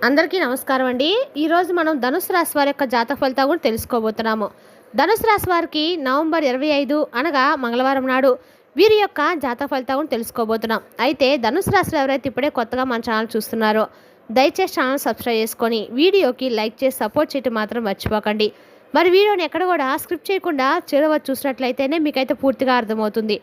అందరికీ నమస్కారం అండి. ఈరోజు మనం ధనుసు రాశి వారి యొక్క జాతక ఫలితాలు కూడా తెలుసుకోబోతున్నాము. ధనుసు రాశి వారికి నవంబర్ 25 అనగా మంగళవారం నాడు వీరి యొక్క జాతక ఫలితాలు కూడా తెలుసుకోబోతున్నాం. అయితే ధనుసు రాశిలో ఎవరైతే ఇప్పుడే కొత్తగా మన ఛానల్ చూస్తున్నారో దయచేసి ఛానల్ సబ్స్క్రైబ్ చేసుకొని వీడియోకి లైక్ చేసి సపోర్ట్ చేయడం మాత్రం మర్చిపోకండి. మరి వీడియోని ఎక్కడ కూడా స్క్రిప్ట్ చేయకుండా చివరి చూసినట్లయితేనే మీకైతే పూర్తిగా అర్థమవుతుంది.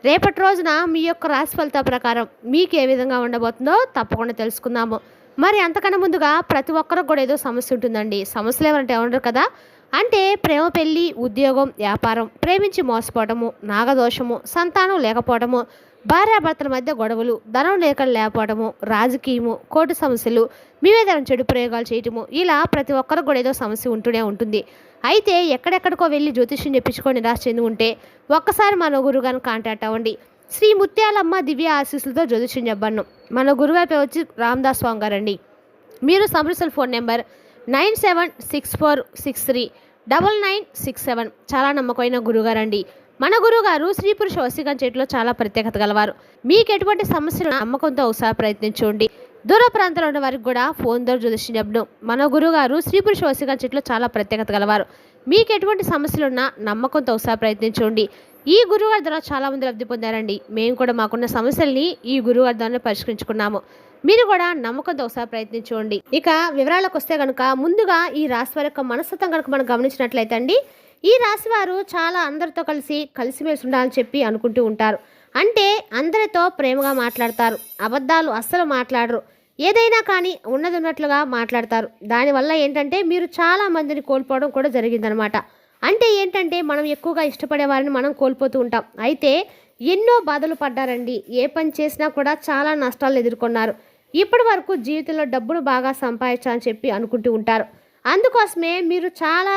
రేపటి రోజున మీ యొక్క రాశి ఫలితాల ప్రకారం మీకు ఏ విధంగా ఉండబోతుందో తప్పకుండా తెలుసుకుందాము. మరి అంతకన్నా ముందుగా ప్రతి ఒక్కరికి కూడా ఏదో సమస్య ఉంటుందండి. సమస్యలు ఎవరంటే ఉండరు కదా. అంటే ప్రేమ, పెళ్ళి, ఉద్యోగం, వ్యాపారం, ప్రేమించి మోసపోవటము, నాగదోషము, సంతానం లేకపోవటము, భార్యాభర్తల మధ్య గొడవలు, ధనం లేకపోవటము, రాజకీయము, కోర్టు సమస్యలు, మీ మీద చెడు ప్రయోగాలు చేయటము, ఇలా ప్రతి ఒక్కరికి కూడా ఏదో సమస్య ఉంటూనే ఉంటుంది. అయితే ఎక్కడెక్కడికో వెళ్ళి జ్యోతిష్యం చెప్పించుకొని నిరాశ చెంది ఉంటే ఒక్కసారి మన గురువుగారిని కాంటాక్ట్ అవ్వండి. శ్రీ ముత్యాలమ్మ దివ్య ఆశీస్సులతో జ్యోతిష్యం చెప్పను. మన గురుగారి పేరు వచ్చి రామదాస్ స్వామి గారండి. మీరు సంప్రదించిన ఫోన్ నెంబర్ 9764639967. చాలా నమ్మకమైన గురుగారండి. మన గురుగారు స్త్రీ పురుష వశీకరణ చేతిలో చాలా ప్రత్యేకత గలవారు. మీకు ఎటువంటి సమస్యలు నమ్మకంతో ఒకసారి ప్రయత్నించండి. దూర ప్రాంతాల్లో ఉన్న వారికి కూడా ఫోన్ ద్వారా జ్యోతిష్యం చెప్పను. మన గురుగారు స్త్రీ పురుష వశీకరణ చేతిలో చాలా ప్రత్యేకత గలవారు. మీకు ఎటువంటి సమస్యలున్నా నమ్మకంతో ఒకసారి ప్రయత్నించండి. ఈ గురువుగారి ద్వారా చాలామంది లబ్ధి పొందారండి. మేము కూడా మాకున్న సమస్యల్ని ఈ గురువుగారి ద్వారా పరిష్కరించుకున్నాము. మీరు కూడా నమ్మకంతో ఒకసారి ప్రయత్నించండి. ఇక వివరాలకు వస్తే కనుక ముందుగా ఈ రాశి వారి యొక్క మనస్తత్వం కనుక మనం గమనించినట్లయితే అండి, ఈ రాశి వారు చాలా అందరితో కలిసిమెలిసి ఉండాలని చెప్పి అనుకుంటూ ఉంటారు. అంటే అందరితో ప్రేమగా మాట్లాడతారు. అబద్ధాలు అస్సలు మాట్లాడరు. ఏదైనా కానీ ఉన్నది ఉన్నట్లుగా మాట్లాడతారు. దానివల్ల ఏంటంటే మీరు చాలా మందిని కోల్పోవడం కూడా జరిగిందనమాట. అంటే ఏంటంటే మనం ఎక్కువగా ఇష్టపడే వారిని మనం కోల్పోతూ ఉంటాం. అయితే ఎన్నో బాధలు పడ్డారండి. ఏ పని చేసినా కూడా చాలా నష్టాలు ఎదుర్కొన్నారు. ఇప్పటి వరకు జీవితంలో డబ్బును బాగా సంపాదించాలని చెప్పి అనుకుంటూ ఉంటారు. అందుకోసమే మీరు చాలా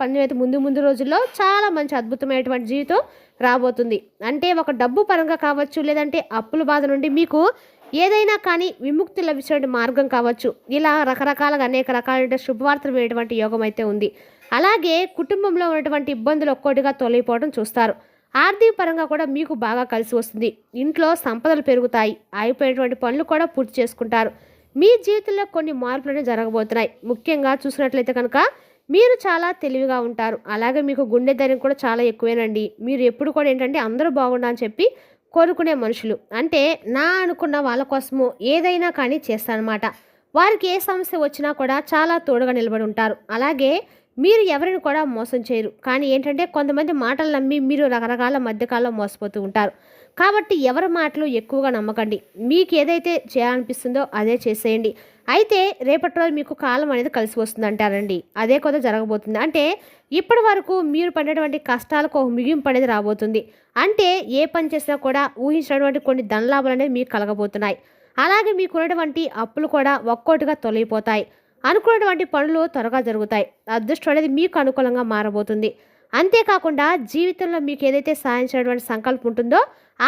పని ముందు రోజుల్లో చాలా మంచి అద్భుతమైనటువంటి జీవితం రాబోతుంది. అంటే ఒక డబ్బు పరంగా కావచ్చు, లేదంటే అప్పుల బాధ నుండి మీకు ఏదైనా కానీ విముక్తి లభించే మార్గం కావచ్చు. ఇలా రకరకాలుగా అనేక రకాలైన శుభవార్తలు వినేటువంటి యోగం అయితే ఉంది. అలాగే కుటుంబంలో ఉన్నటువంటి ఇబ్బందులు ఒక్కోటిగా తొలగిపోవడం చూస్తారు. ఆర్థిక పరంగా కూడా మీకు బాగా కలిసి వస్తుంది. ఇంట్లో సంపదలు పెరుగుతాయి. అయిపోయినటువంటి పనులు కూడా పూర్తి చేసుకుంటారు. మీ జీవితంలో కొన్ని మార్పులు జరగబోతున్నాయి. ముఖ్యంగా చూసినట్లయితే కనుక మీరు చాలా తెలివిగా ఉంటారు. అలాగే మీకు గుండె ధైర్యం కూడా చాలా ఎక్కువేనండి. మీరు ఎప్పుడు కూడా ఏంటంటే అందరూ బాగుండాలని చెప్పి కోరుకునే మనుషులు. అంటే నా అనుకున్న వాళ్ళ కోసము ఏదైనా కానీ చేస్తారనమాట. వారికి ఏ సమస్య వచ్చినా కూడా చాలా తోడుగా నిలబడి ఉంటారు. అలాగే మీరు ఎవరిని కూడా మోసం చేయరు. కానీ ఏంటంటే కొంతమంది మాటలు నమ్మి మీరు రకరకాల మధ్యకాలంలో మోసపోతూ ఉంటారు. కాబట్టి ఎవరి మాటలు ఎక్కువగా నమ్మకండి. మీకు ఏదైతే చేయాలనిపిస్తుందో అదే చేసేయండి. అయితే రేపటి రోజు మీకు కాలం అనేది కలిసి వస్తుంది అంటారండి. అదే కొత్త జరగబోతుంది. అంటే ఇప్పటి వరకు మీరు పడినటువంటి కష్టాలకు ఒక ముగింపు అనేది రాబోతుంది. అంటే ఏ పని చేసినా కూడా ఊహించినటువంటి కొన్ని ధనలాభాలు అనేవి మీకు కలగబోతున్నాయి. అలాగే మీకున్నటువంటి అప్పులు కూడా ఒక్కోటిగా తొలగిపోతాయి. అనుకున్నటువంటి పనులు త్వరగా జరుగుతాయి. అదృష్టం అనేది మీకు అనుకూలంగా మారబోతుంది. అంతేకాకుండా జీవితంలో మీకు ఏదైతే సాధించినటువంటి సంకల్పం ఉంటుందో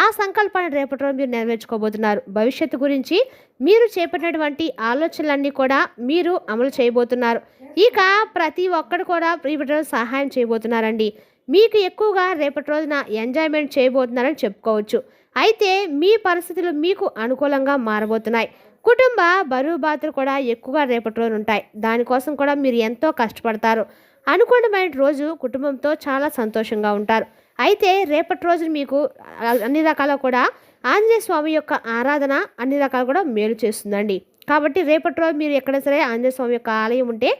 ఆ సంకల్పాన్ని రేపటి రోజు మీరు నెరవేర్చుకోబోతున్నారు. భవిష్యత్తు గురించి మీరు చేపట్టినటువంటి ఆలోచనలన్నీ కూడా మీరు అమలు చేయబోతున్నారు. ఇక ప్రతి ఒక్కరు కూడా రేపటి రోజు సహాయం చేయబోతున్నారండి. మీకు ఎక్కువగా రేపటి రోజున ఎంజాయ్మెంట్ చేయబోతున్నారని చెప్పుకోవచ్చు. అయితే మీ పరిస్థితులు మీకు అనుకూలంగా మారబోతున్నాయి. కుటుంబ బరువు బాధ్యతలు కూడా ఎక్కువగా రేపటి రోజున ఉంటాయి. దానికోసం కూడా మీరు ఎంతో కష్టపడతారు. అనుకూలమైన రోజు కుటుంబంతో చాలా సంతోషంగా ఉంటారు. అయితే రేపటి రోజున మీకు అన్ని రకాల కూడా ఆంజనేయ స్వామి యొక్క ఆరాధన అన్ని రకాలు కూడా మేలు చేస్తుందండి. కాబట్టి రేపటి రోజు మీరు ఎక్కడ సరే ఆంజనేయ స్వామి యొక్క ఆలయం ఉంటే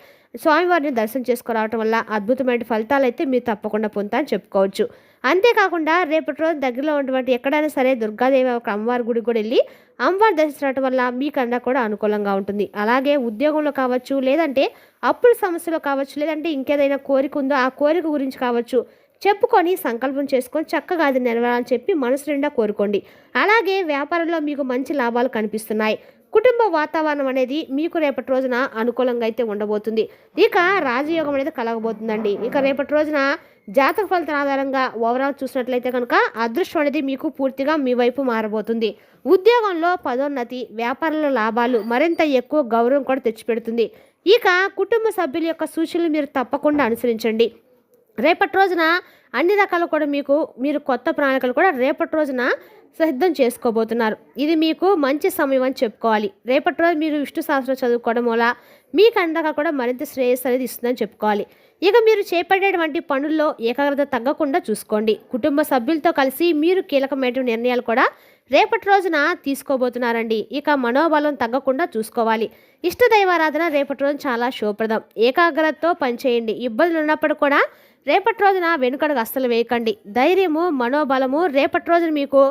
స్వామివారిని దర్శనం చేసుకురావటం వల్ల అద్భుతమైన ఫలితాలు అయితే మీరు తప్పకుండా పొందుతారని చెప్పుకోవచ్చు. అంతేకాకుండా రేపటి రోజు దగ్గరలో ఉన్నటువంటి ఎక్కడైనా సరే దుర్గాదేవి ఒక అమ్మవారి గుడికి కూడా వెళ్ళి అమ్మవారి దర్శించడం వల్ల మీకన్నా కూడా అనుకూలంగా ఉంటుంది. అలాగే ఉద్యోగంలో కావచ్చు, లేదంటే అప్పుల సమస్యలో కావచ్చు, లేదంటే ఇంకేదైనా కోరిక ఉందో ఆ కోరిక గురించి కావచ్చు చెప్పుకొని సంకల్పం చేసుకొని చక్కగా అది నెరవేరాలని చెప్పి మనసు నిండా కోరుకోండి. అలాగే వ్యాపారంలో మీకు మంచి లాభాలు కనిపిస్తున్నాయి. కుటుంబ వాతావరణం అనేది మీకు రేపటి రోజున అనుకూలంగా అయితే ఉండబోతుంది. ఇక రాజయోగం అనేది కలగబోతుందండి. ఇక రేపటి రోజున జాతక ఫలితాల ఆధారంగా ఓవరాల్ చూసినట్లయితే కనుక అదృష్టం అనేది మీకు పూర్తిగా మీ వైపు మారబోతుంది. ఉద్యోగంలో పదోన్నతి, వ్యాపారంలో లాభాలు, మరింత ఎక్కువ గౌరవం కూడా తెచ్చిపెడుతుంది. ఇక కుటుంబ సభ్యుల యొక్క సూచనలు మీరు తప్పకుండా అనుసరించండి. రేపటి రోజున అన్ని రకాలు కూడా మీరు కొత్త ప్రణాళికలు కూడా రేపటి రోజున సిద్ధం చేసుకోబోతున్నారు. ఇది మీకు మంచి సమయం అని చెప్పుకోవాలి. రేపటి రోజు మీరు విష్ణు సహస్రం చదువుకోవడం వల్ల మీకు అండగా కూడా మరింత శ్రేయస్సు అనేది ఇస్తుందని చెప్పుకోవాలి. ఇక మీరు చేపట్టేటువంటి పనుల్లో ఏకాగ్రత తగ్గకుండా చూసుకోండి. కుటుంబ సభ్యులతో కలిసి మీరు కీలకమైన నిర్ణయాలు కూడా రేపటి రోజున తీసుకోబోతున్నారండి. ఇక మనోబలం తగ్గకుండా చూసుకోవాలి. ఇష్ట దైవారాధన రేపటి రోజు చాలా శుభప్రదం. ఏకాగ్రతతో పనిచేయండి. ఇబ్బందులు ఉన్నప్పుడు కూడా రేపటి రోజున వెనుకడుగు అస్సలు వేయకండి. ధైర్యము, మనోబలము రేపటి రోజున మీకు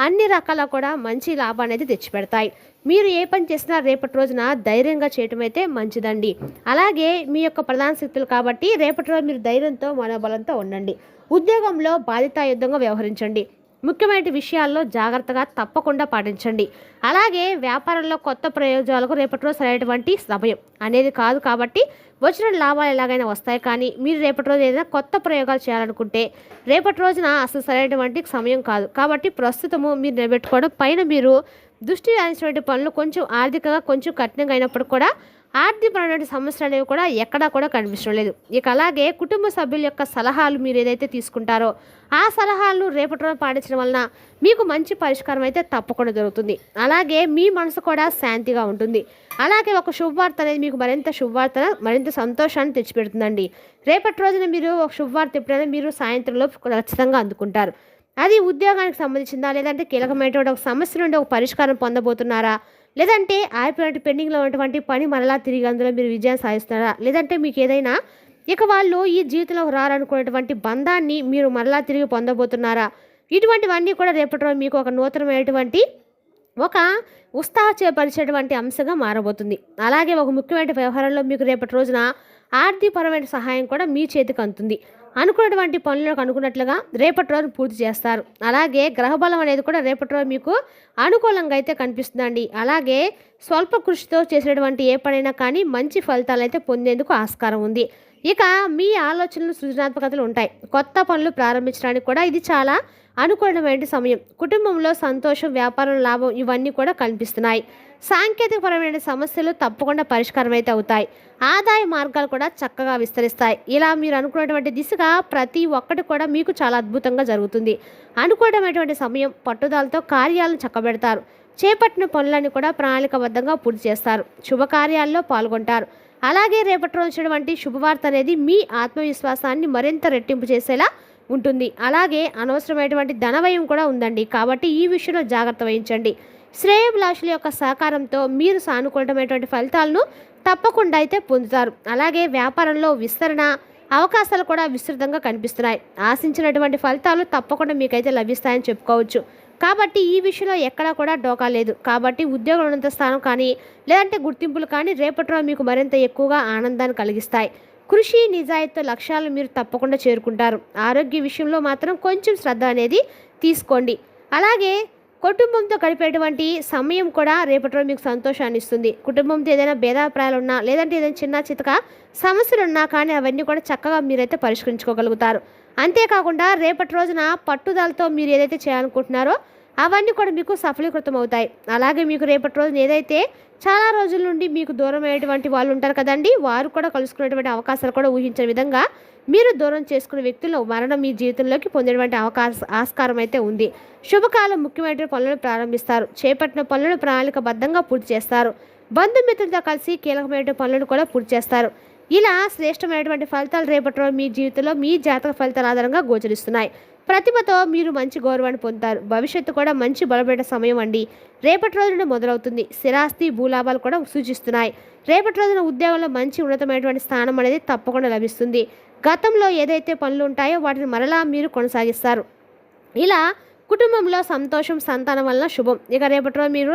అన్ని రకాల కూడా మంచి లాభాన్ని అయితే తెచ్చిపెడతాయి. మీరు ఏ పని చేసినా రేపటి రోజున ధైర్యంగా చేయటం అయితే మంచిదండి. అలాగే మీ యొక్క ప్రధాన శక్తులు కాబట్టి రేపటి రోజు మీరు ధైర్యంతో, మనోబలంతో ఉండండి. ఉద్యోగంలో బాధ్యతాయుతంగా వ్యవహరించండి. ముఖ్యమైన విషయాల్లో జాగ్రత్తగా తప్పకుండా పాటించండి. అలాగే వ్యాపారంలో కొత్త ప్రయోజనాలకు రేపటి రోజు సరైనటువంటి సమయం అనేది కాదు కాబట్టి వచ్చిన లాభాలు ఎలాగైనా వస్తాయి. కానీ మీరు రేపటి రోజు ఏదైనా కొత్త ప్రయోగాలు చేయాలనుకుంటే రేపటి రోజున అసలు సరైనటువంటి సమయం కాదు. కాబట్టి ప్రస్తుతము మీరు నిలబెట్టుకోవడం పైన మీరు దృష్టి సారించినటువంటి పనులు కొంచెం ఆర్థికంగా కొంచెం కఠినంగా అయినప్పుడు కూడా ఆర్థికపరమైన సమస్యలు అనేవి కూడా ఎక్కడా కూడా కనిపించడం లేదు. ఇక అలాగే కుటుంబ సభ్యుల యొక్క సలహాలు మీరు ఏదైతే తీసుకుంటారో ఆ సలహాలను రేపటి రోజు పాటించడం వలన మీకు మంచి పరిష్కారం అయితే తప్పకుండా దొరుకుతుంది. అలాగే మీ మనసు కూడా శాంతిగా ఉంటుంది. అలాగే ఒక శుభవార్త అనేది మీకు మరింత సంతోషాన్ని తెచ్చిపెడుతుందండి. రేపటి రోజున మీరు ఒక శుభవార్త ఎప్పుడైనా మీరు సాయంత్రంలో ఖచ్చితంగా అందుకుంటారు. అది ఉద్యోగానికి సంబంధించిందా, లేదంటే కీలకమైనటువంటి ఒక సమస్య నుండి ఒక పరిష్కారం పొందబోతున్నారా, లేదంటే ఆగిపోయినట్టు పెండింగ్లో ఉన్నటువంటి పని మరలా తిరిగి అందులో మీరు విజయం సాధిస్తున్నారా, లేదంటే మీకు ఏదైనా ఇక వాళ్ళు ఈ జీవితంలో రారనుకునేటువంటి బంధాన్ని మీరు మరలా తిరిగి పొందబోతున్నారా, ఇటువంటివన్నీ కూడా రేపటి రోజు మీకు ఒక నూతనమైనటువంటి ఒక ఉత్సాహపరిచేటువంటి అంశంగా మారబోతుంది. అలాగే ఒక ముఖ్యమైన వ్యవహారంలో మీకు రేపటి రోజున ఆర్థికపరమైన సహాయం కూడా మీ చేతికి అందుతుంది. అనుకున్నటువంటి పనులకు అనుకున్నట్లుగా రేపటి రోజు పూర్తి చేస్తారు. అలాగే గ్రహబలం అనేది కూడా రేపటి రోజు మీకు అనుకూలంగా అయితే కనిపిస్తుందండి. అలాగే స్వల్ప కృషితో చేసినటువంటి ఏ పనైనా కానీ మంచి ఫలితాలు అయితే పొందేందుకు ఆస్కారం ఉంది. ఇక మీ ఆలోచనలు, సృజనాత్మకతలు ఉంటాయి. కొత్త పనులు ప్రారంభించడానికి కూడా ఇది చాలా అనుకూలమైన సమయం. కుటుంబంలో సంతోషం, వ్యాపారం, లాభం ఇవన్నీ కూడా కనిపిస్తున్నాయి. సాంకేతికపరమైన సమస్యలు తప్పకుండా పరిష్కారం అయితే అవుతాయి. ఆదాయ మార్గాలు కూడా చక్కగా విస్తరిస్తాయి. ఇలా మీరు అనుకున్నటువంటి దిశగా ప్రతి ఒక్కటి కూడా మీకు చాలా అద్భుతంగా జరుగుతుంది. అనుకూలమైనటువంటి సమయం. పట్టుదలతో కార్యాలను చక్కబెడతారు. చేపట్టిన పనులన్నీ కూడా ప్రణాళికబద్ధంగా పూర్తి చేస్తారు. శుభకార్యాల్లో పాల్గొంటారు. అలాగే రేపటి రోజుటువంటి శుభవార్త అనేది మీ ఆత్మవిశ్వాసాన్ని మరింత రెట్టింపు చేసేలా ఉంటుంది. అలాగే అనవసరమైనటువంటి ధనవ్యయం కూడా ఉందండి. కాబట్టి ఈ విషయంలో జాగ్రత్త వహించండి. శ్రేయోభిలాషుల యొక్క సహకారంతో మీరు సానుకూలమైనటువంటి ఫలితాలను తప్పకుండా అయితే పొందుతారు. అలాగే వ్యాపారంలో విస్తరణ అవకాశాలు కూడా విస్తృతంగా కనిపిస్తున్నాయి. ఆశించినటువంటి ఫలితాలు తప్పకుండా మీకైతే లభిస్తాయని చెప్పుకోవచ్చు. కాబట్టి ఈ విషయంలో ఎక్కడా కూడా డోకా లేదు. కాబట్టి ఉద్యోగం ఉన్నత స్థానం కానీ లేదంటే గుర్తింపులు కానీ రేపటి రోజు మీకు మరింత ఎక్కువగా ఆనందాన్ని కలిగిస్తాయి. కృషి, నిజాయితీతో లక్ష్యాలను మీరు తప్పకుండా చేరుకుంటారు. ఆరోగ్య విషయంలో మాత్రం కొంచెం శ్రద్ధ అనేది తీసుకోండి. అలాగే కుటుంబంతో గడిపేటువంటి సమయం కూడా రేపటి రోజు మీకు సంతోషాన్ని ఇస్తుంది. కుటుంబంతో ఏదైనా భేదాభిప్రాయాలు ఉన్నా లేదంటే ఏదైనా చిన్న చితక సమస్యలు ఉన్నా కానీ అవన్నీ కూడా చక్కగా మీరైతే పరిష్కరించుకోగలుగుతారు. అంతేకాకుండా రేపటి రోజున పట్టుదలతో మీరు ఏదైతే చేయాలనుకుంటున్నారో అవన్నీ కూడా మీకు సఫలీకృతం అవుతాయి. అలాగే మీకు రేపటి రోజున ఏదైతే చాలా రోజుల నుండి మీకు దూరం అయ్యేటువంటి వాళ్ళు ఉంటారు కదండి, వారు కూడా కలుసుకునేటువంటి అవకాశాలు కూడా ఊహించిన విధంగా మీరు దూరం చేసుకునే వ్యక్తులు మరణం మీ జీవితంలోకి పొందేటువంటి ఆస్కారం అయితే ఉంది. శుభకాలం. ముఖ్యమైన పనులను ప్రారంభిస్తారు. చేపట్టిన పనులను ప్రణాళికబద్ధంగా పూర్తి చేస్తారు. బంధుమిత్రులతో కలిసి కీలకమైన పనులను కూడా పూర్తి చేస్తారు. ఇలా శ్రేష్టమైనటువంటి ఫలితాలు రేపటి రోజు మీ జీవితంలో మీ జాతక ఫలితాల ఆధారంగా గోచరిస్తున్నాయి. ప్రతిభతో మీరు మంచి గౌరవాన్ని పొందుతారు. భవిష్యత్తు కూడా మంచి బలపడే సమయం అండి. రేపటి రోజున మొదలవుతుంది. స్థిరాస్తి, భూలాభాలు కూడా సూచిస్తున్నాయి. రేపటి రోజున ఉద్యోగంలో మంచి ఉన్నతమైనటువంటి స్థానం అనేది తప్పకుండా లభిస్తుంది. గతంలో ఏదైతే పనులు ఉంటాయో వాటిని మరలా మీరు కొనసాగిస్తారు. ఇలా కుటుంబంలో సంతోషం, సంతానం వలన శుభం. ఇక రేపటి రోజు మీరు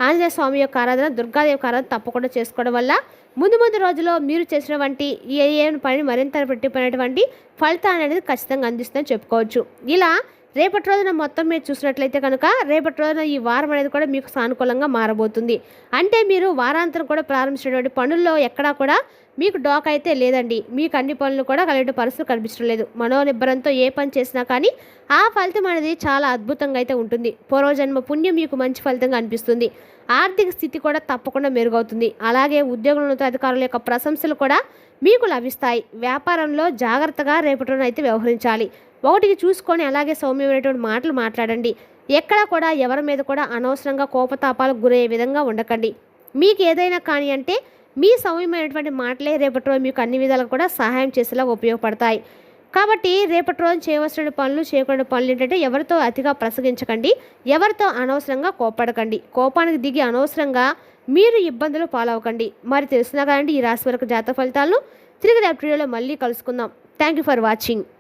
ఆంజనేయ స్వామి యొక్క ఆరాధన, దుర్గాదేవి ఆరాధన తప్పకుండా చేసుకోవడం వల్ల ముందు రోజులో మీరు చేసినటువంటి ఏ పని మరింత పెట్టిపోయినటువంటి ఫలితాన్ని అనేది ఖచ్చితంగా అందిస్తుందని చెప్పుకోవచ్చు. ఇలా రేపటి రోజున మొత్తం మీరు చూసినట్లయితే కనుక రేపటి రోజున ఈ వారం అనేది కూడా మీకు సానుకూలంగా మారబోతుంది. అంటే మీరు వారాంతరం కూడా ప్రారంభించినటువంటి పనుల్లో ఎక్కడా కూడా మీకు డోకా అయితే లేదండి. మీకు అన్ని పనులు కూడా కలిగే పరిస్థితులు కనిపించడం లేదు. మనోనిబ్బరంతో ఏ పని చేసినా కానీ ఆ ఫలితం అనేది చాలా అద్భుతంగా అయితే ఉంటుంది. పూర్వజన్మ పుణ్యం మీకు మంచి ఫలితంగా అనిపిస్తుంది. ఆర్థిక స్థితి కూడా తప్పకుండా మెరుగవుతుంది. అలాగే ఉద్యోగుల అధికారుల యొక్క ప్రశంసలు కూడా మీకు లభిస్తాయి. వ్యాపారంలో జాగ్రత్తగా రేపటి రోజున అయితే వ్యవహరించాలి. ఒకటికి చూసుకొని అలాగే సౌమ్యమైనటువంటి మాటలు మాట్లాడండి. ఎక్కడ కూడా ఎవరి మీద కూడా అనవసరంగా కోపతాపాలకు గురయ్యే విధంగా ఉండకండి. మీకు ఏదైనా కానీ అంటే మీ సౌమ్యమైనటువంటి మాటలే రేపటి రోజు మీకు అన్ని విధాలుగా కూడా సహాయం చేసేలా ఉపయోగపడతాయి. కాబట్టి రేపటి రోజు చేయవలసిన పనులు చేయకూడని పనులు ఏంటంటే ఎవరితో అతిగా ప్రసంగించకండి, ఎవరితో అనవసరంగా కోపడకండి. కోపానికి దిగి అనవసరంగా మీరు ఇబ్బందులు పాలవకండి. మరి తెలిసినా కదండి ఈ రాశి వరకు జాతక ఫలితాలను. తిరిగి రేపటి వీడియోలో మళ్ళీ కలుసుకుందాం. Thank you for watching.